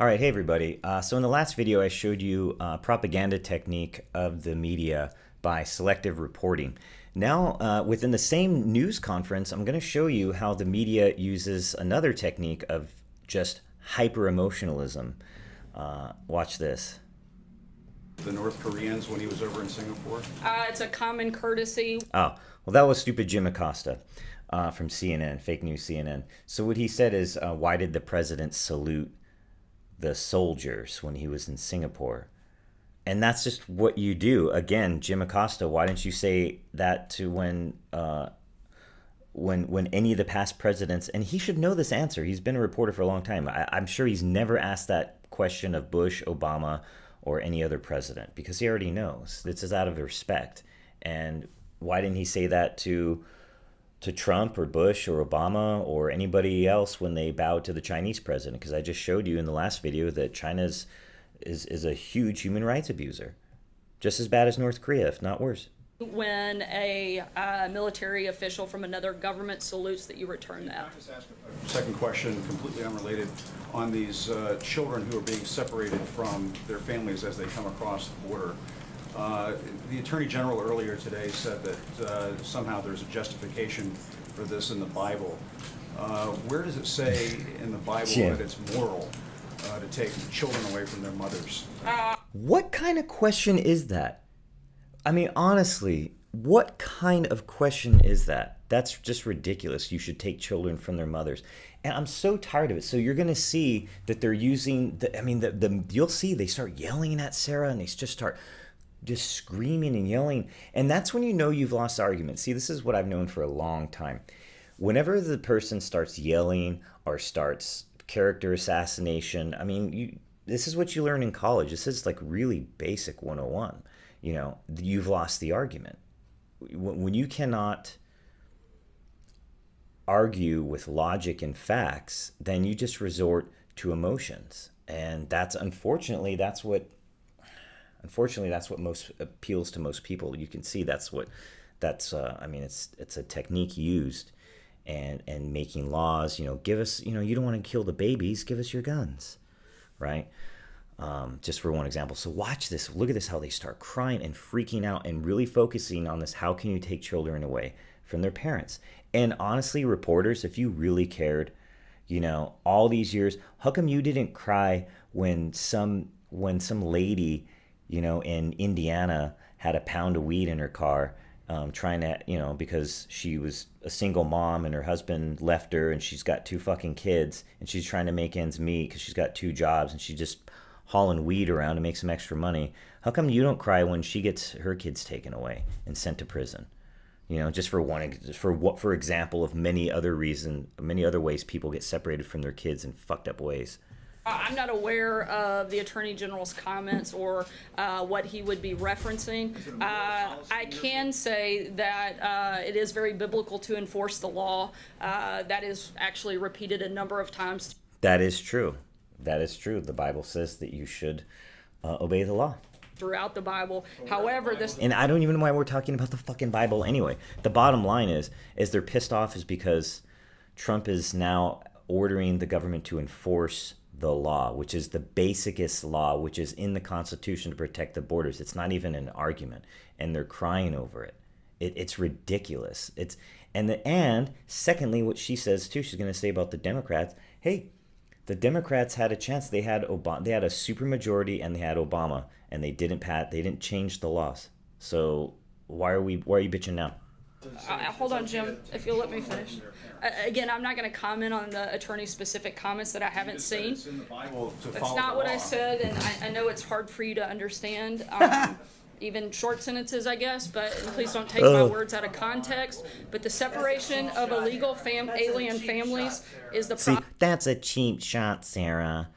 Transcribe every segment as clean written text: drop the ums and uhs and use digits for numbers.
All right, hey everybody. So in the last video, I showed you propaganda technique of the media by selective reporting. Now, within the same news conference, I'm going to show you how the media uses another technique of just hyper-emotionalism. Watch this. The North Koreans when he was over in Singapore? It's a common courtesy. Oh, well, that was stupid Jim Acosta from CNN, fake news CNN. So what he said is, why did the president salute the soldiers when he was in Singapore? And that's just what you do. Again, Jim Acosta, why didn't you say that to when any of the past presidents? And he should know this answer. He's been a reporter for a long time. I'm sure he's never asked that question of Bush, Obama, or any other president because he already knows. This is out of respect. And why didn't he say that to Trump or Bush or Obama or anybody else when they bowed to the Chinese president? Because I just showed you in the last video that China is a huge human rights abuser. Just as bad as North Korea, if not worse. When a military official from another government salutes, that you return that. I'll just ask a second question, completely unrelated, on these children who are being separated from their families as they come across the border. The Attorney General earlier today said that somehow there's a justification for this in the Bible. Where does it say in the Bible that it's moral to take children away from their mothers? What kind of question is that? I mean, honestly, what kind of question is that? That's just ridiculous. You should take children from their mothers. And I'm so tired of it. So you're going to see that they're using, you'll see they start yelling at Sarah and they just start just screaming and yelling. And that's when you know you've lost the argument. See, this is what I've known for a long time. Whenever the person starts yelling or starts character assassination, I mean, this is what you learn in college. This is like really basic 101. You know, you've lost the argument. When you cannot argue with logic and facts, then you just resort to emotions. And that's unfortunately what most appeals to most people. You can see I mean, it's a technique used and making laws, give us, you don't want to kill the babies, give us your guns, right? Just for one example. So watch this, look at this, how they start crying and freaking out and really focusing on this. How can you take children away from their parents? And honestly, reporters, if you really cared, all these years, how come you didn't cry when some lady, in Indiana had a pound of weed in her car, trying to, because she was a single mom and her husband left her and she's got 2 fucking kids and she's trying to make ends meet because she's got 2 jobs and she's just hauling weed around to make some extra money. How come you don't cry when she gets her kids taken away and sent to prison? Just for example of many other ways people get separated from their kids in fucked up ways. I'm not aware of the Attorney General's comments or what he would be referencing. I can say that it is very biblical to enforce the law. That is actually repeated a number of times. That is true. That is true. The Bible says that you should obey the law. Throughout the Bible. However, and I don't even know why we're talking about the fucking Bible anyway. The bottom line is they're pissed off is because Trump is now ordering the government to enforce the law, which is the basicest law, which is in the Constitution to protect the borders. It's not even an argument, and they're crying over it. It's ridiculous. And secondly, what she says too, she's going to say about the Democrats. Hey, the Democrats had a chance. They had a super majority, and they had Obama, and they didn't change the laws. So why are you bitching now? Hold on, Jim, if you'll let me finish. Again, I'm not going to comment on the attorney's specific comments that I haven't seen. That's not what I said, and I know it's hard for you to understand. Even short sentences, I guess, but please don't take my words out of context. But the separation of illegal alien families is the See, that's a cheap shot, Sarah.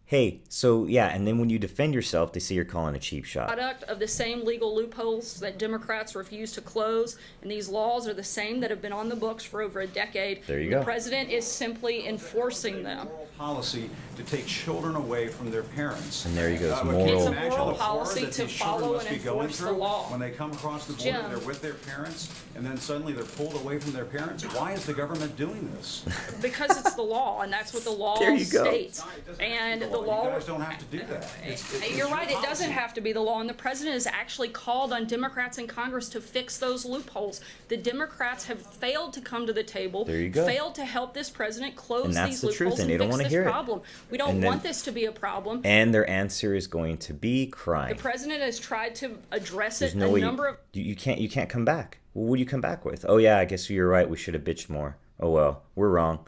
Hey, so yeah, and then when you defend yourself, they say you're calling a cheap shot. Product of the same legal loopholes that Democrats refuse to close, and these laws are the same that have been on the books for over a decade. There you go. The president is simply enforcing them. policy to take children away from their parents. And there you go. It's Can you moral. It's a imagine moral the horror policy that to these children follow must and be going enforce the through law. when they come across the border, Jim. they're with their parents, and then suddenly they're pulled away from their parents? Why is the government doing this? Because it's the law, and that's what the law There you go. states. And the law. You guys don't have to do that. It's You're your right, it doesn't policy. have to be the law, and the president has actually called on Democrats in Congress to fix those loopholes. The Democrats have failed to come to the table, There you go. failed to help this president close And that's these the truth, loopholes and and they don't fix wanna this hear it. problem. We don't And then- want this to be a problem. And their answer is going to be The crying. president has tried to address There's it no a way number of you can't come back. Well, what do you come back with? Oh yeah, I guess you're right. We should have bitched more. Oh well, we're wrong.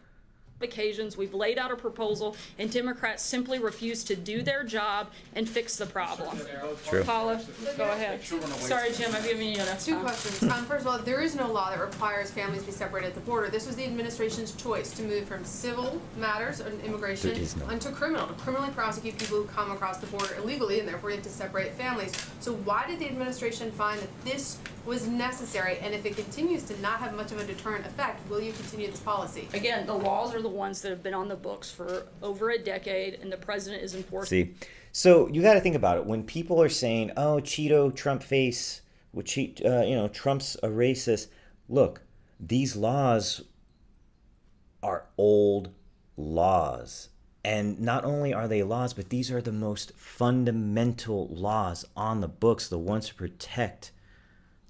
occasions. We've laid out a proposal, and Democrats simply refuse to do their job and fix the problem. True. Paula, go ahead. Sorry, Jim, I've given you enough Two time. questions. First of all, there is no law that requires families to be separated at the border. This was the administration's choice to move from civil matters and immigration There is no- onto criminal, to criminally prosecute people who come across the border illegally, and therefore you have to separate families. So why did the administration find that this was necessary? And if it continues to not have much of a deterrent effect, will you continue this policy? Again, the laws are the ones that have been on the books for over a decade, and the president is enforcing. See, so you got to think about it. When people are saying, "Oh, Cheeto, Trump face," well, Trump's a racist. Look, these laws are old laws. And not only are they laws, but these are the most fundamental laws on the books, the ones to protect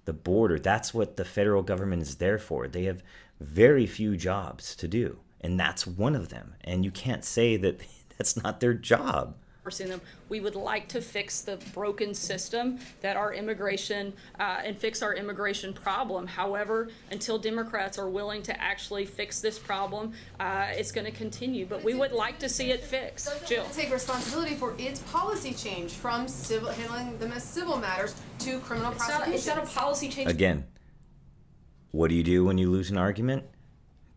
the border. That's what the federal government is there for. They have very few jobs to do, and that's one of them. And you can't say that that's not their job. Them. We would like to fix the broken system that our immigration and fix our immigration problem. However, until Democrats are willing to actually fix this problem, it's going to continue. But we would like to see it fixed. Jill. Take responsibility for its policy change from civil, handling them as civil matters to criminal prosecution. It's not a policy change. Again, what do you do when you lose an argument?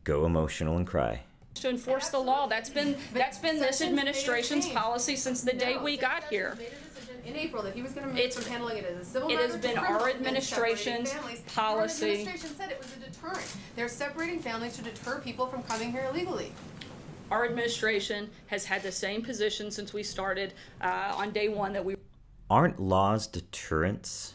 Go emotional and cry. To enforce the law. That's been this administration's policy since the day we got here. In April, that he was going to move It's- from handling it as a civil it matter has to been criminal our and separating administration's families. policy. Our administration said it was a deterrent. They're separating families to deter people from coming here illegally. Our administration has had the same position since we started on day one that we. Aren't laws deterrents?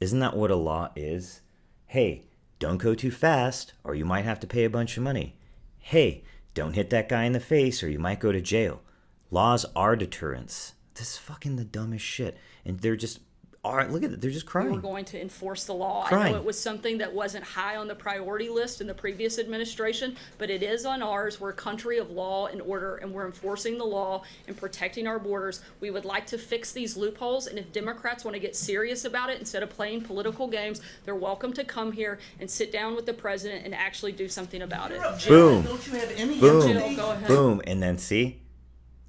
Isn't that what a law is? Hey, don't go too fast or you might have to pay a bunch of money. Hey, don't hit that guy in the face or you might go to jail. Laws are deterrents. This is fucking the dumbest shit. And they're just, look at it, they're just We're crying. going to enforce the law. I Crying. know it was something that wasn't high on the priority list in the previous administration, but it is on ours. We're a country of law and order, and we're enforcing the law and protecting our borders. We would like to fix these loopholes, and if Democrats want to get serious about it instead of playing political games, they're welcome to come here and sit down with the president and actually do something about it. Boom. Don't you have any Boom. Jill, go ahead. Boom. And then see,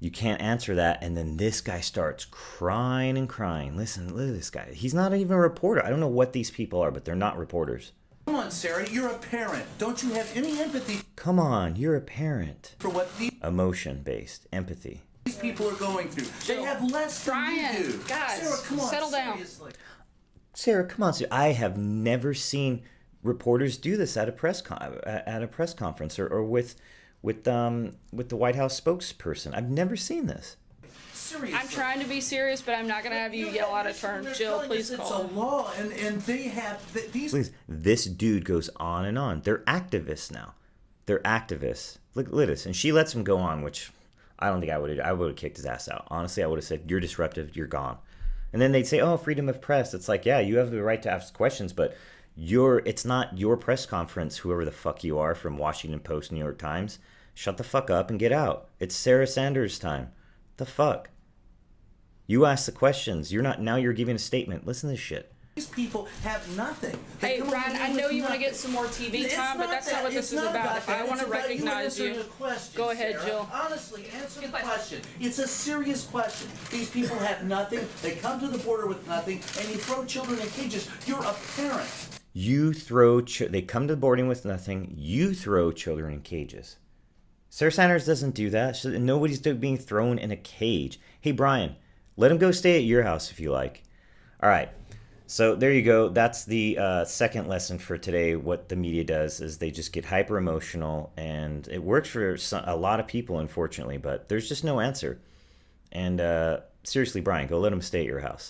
you can't answer that. And then this guy starts crying and crying. Listen, look at this guy. He's not even a reporter. I don't know what these people are, but they're not reporters. Come on, Sarah, you're a parent. Don't you have any empathy Come on, you're a parent. for what these Emotion-based empathy. people are going through? They have less than Brian, you do. guys, Sarah, come on, settle down. seriously. Sarah, come on. I have never seen reporters do this at a press conference or with the White House spokesperson. I've never seen this. Seriously. I'm trying to be serious, but I'm not going to have you yell out of turn. They're Jill, telling please us call. It's a law, and they have these. Please, this dude goes on and on. They're activists now. They're activists. Look at this, and she lets him go on, which I don't think I would have. I would have kicked his ass out. Honestly, I would have said, "You're disruptive. You're gone." And then they'd say, "Oh, freedom of press." It's like, yeah, you have the right to ask questions, but it's not your press conference. Whoever the fuck you are from Washington Post, New York Times, shut the fuck up and get out. It's Sarah Sanders' time. The fuck. You ask the questions. You're not. Now you're giving a statement. Listen to this shit. These people have nothing. They Hey, come over Brian, here I know with you want to nothing. get some more TV It's time, but that's not that. what this It's is not about. If I that. want to It's about recognize answering you, a question, go ahead, Sarah. Jill. Honestly, answer the question. It's a serious question. These people have nothing. They come to the border with nothing, and you throw children in cages. You're a parent. They come to the boarding with nothing. You throw children in cages. Sarah Sanders doesn't do that. Nobody's being thrown in a cage. Hey, Brian, let him go stay at your house if you like. All right. So there you go. That's the second lesson for today. What the media does is they just get hyper emotional, and it works for a lot of people, unfortunately. But there's just no answer. And seriously, Brian, go let them stay at your house.